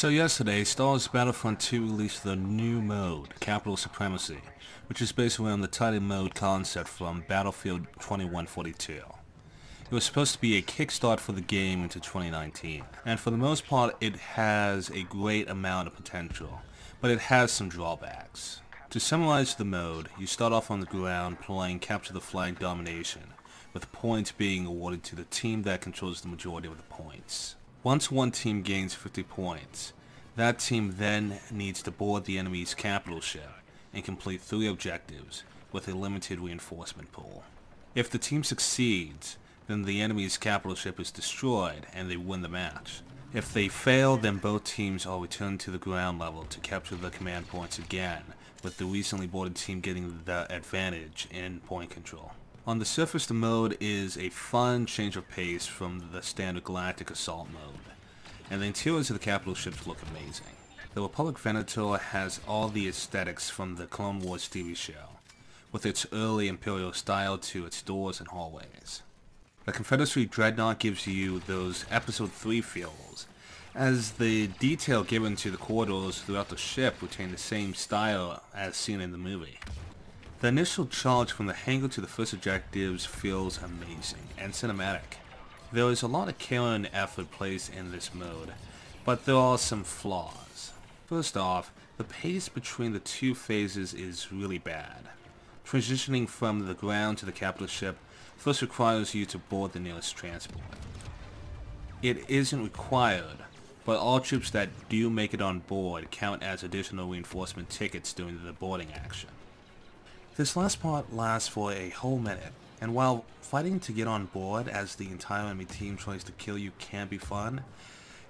So yesterday, Star Wars Battlefront 2 released the new mode, Capital Supremacy, which is based around the title mode concept from Battlefield 2142. It was supposed to be a kickstart for the game into 2019, and for the most part it has a great amount of potential, but it has some drawbacks. To summarize the mode, you start off on the ground playing Capture the Flag Domination, with points being awarded to the team that controls the majority of the points. Once one team gains 50 points, that team then needs to board the enemy's capital ship and complete 3 objectives with a limited reinforcement pool. If the team succeeds, then the enemy's capital ship is destroyed and they win the match. If they fail, then both teams are returned to the ground level to capture the command points again, with the recently boarded team getting the advantage in point control. On the surface, the mode is a fun change of pace from the standard Galactic Assault mode, and the interiors of the capital ships look amazing. The Republic Venator has all the aesthetics from the Clone Wars TV show, with its early Imperial style to its doors and hallways. The Confederacy Dreadnought gives you those Episode 3 feels, as the detail given to the corridors throughout the ship retain the same style as seen in the movie. The initial charge from the hangar to the first objectives feels amazing and cinematic. There is a lot of care and effort placed in this mode, but there are some flaws. First off, the pace between the 2 phases is really bad. Transitioning from the ground to the capital ship first requires you to board the nearest transport. It isn't required, but all troops that do make it on board count as additional reinforcement tickets during the boarding action. This last part lasts for a whole minute, and while fighting to get on board as the entire enemy team tries to kill you can be fun,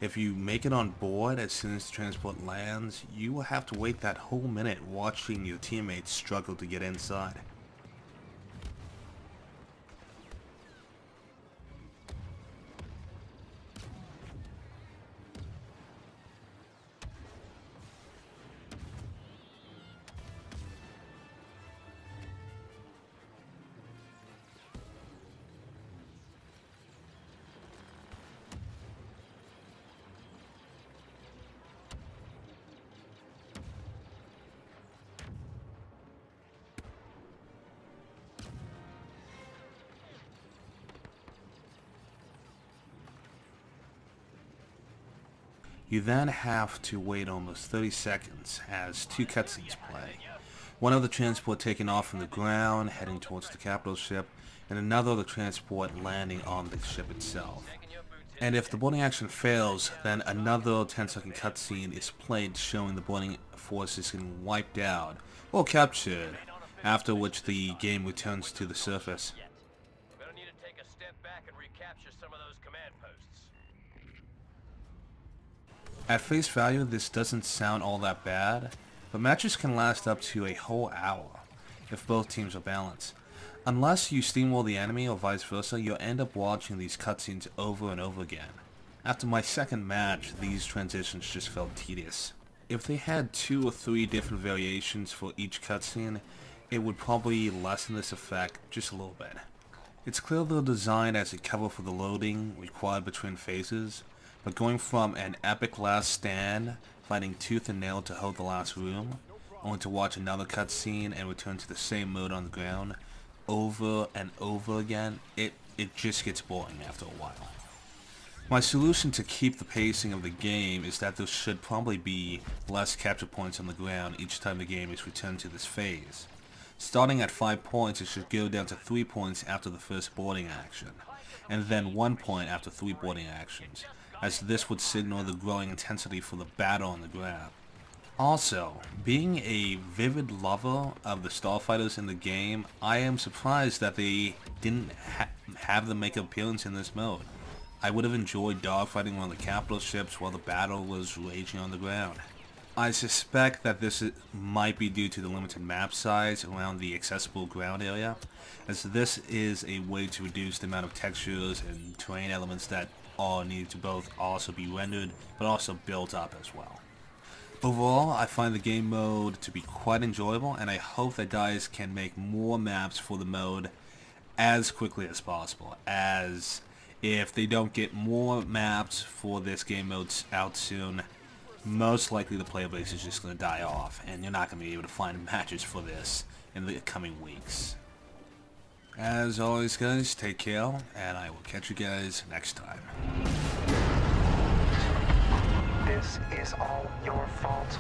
if you make it on board as soon as the transport lands, you will have to wait that whole minute watching your teammates struggle to get inside. You then have to wait almost 30 seconds as 2 cutscenes play. One of the transport taking off from the ground, heading towards the capital ship, and another of the transport landing on the ship itself. And if the boarding action fails, then another 10-second cutscene is played showing the boarding forces getting wiped out or captured, after which the game returns to the surface. We're gonna need to take a step back and recapture some of those command posts. At face value, this doesn't sound all that bad, but matches can last up to a whole hour if both teams are balanced. Unless you steamroll the enemy or vice versa, you'll end up watching these cutscenes over and over again. After my second match, these transitions just felt tedious. If they had 2 or 3 different variations for each cutscene, it would probably lessen this effect just a little bit. It's clear they're designed as a cover for the loading required between phases, but going from an epic last stand, fighting tooth and nail to hold the last room, only to watch another cutscene and return to the same mode on the ground, over and over again, it just gets boring after a while. My solution to keep the pacing of the game is that there should probably be less capture points on the ground each time the game is returned to this phase. Starting at 5 points, it should go down to 3 points after the first boarding action, and then 1 point after 3 boarding actions, as this would signal the growing intensity for the battle on the ground. Also, being a vivid lover of the starfighters in the game, I am surprised that they didn't have them make an appearance in this mode. I would have enjoyed dogfighting on the capital ships while the battle was raging on the ground. I suspect that this might be due to the limited map size around the accessible ground area, as this is a way to reduce the amount of textures and terrain elements that are needed to both also be rendered but also built up as well. Overall, I find the game mode to be quite enjoyable, and I hope that DICE can make more maps for the mode as quickly as possible, as if they don't get more maps for this game mode out soon, most likely the player base is just going to die off, and you're not going to be able to find matches for this in the coming weeks. As always, guys, take care, and I will catch you guys next time. This is all your fault.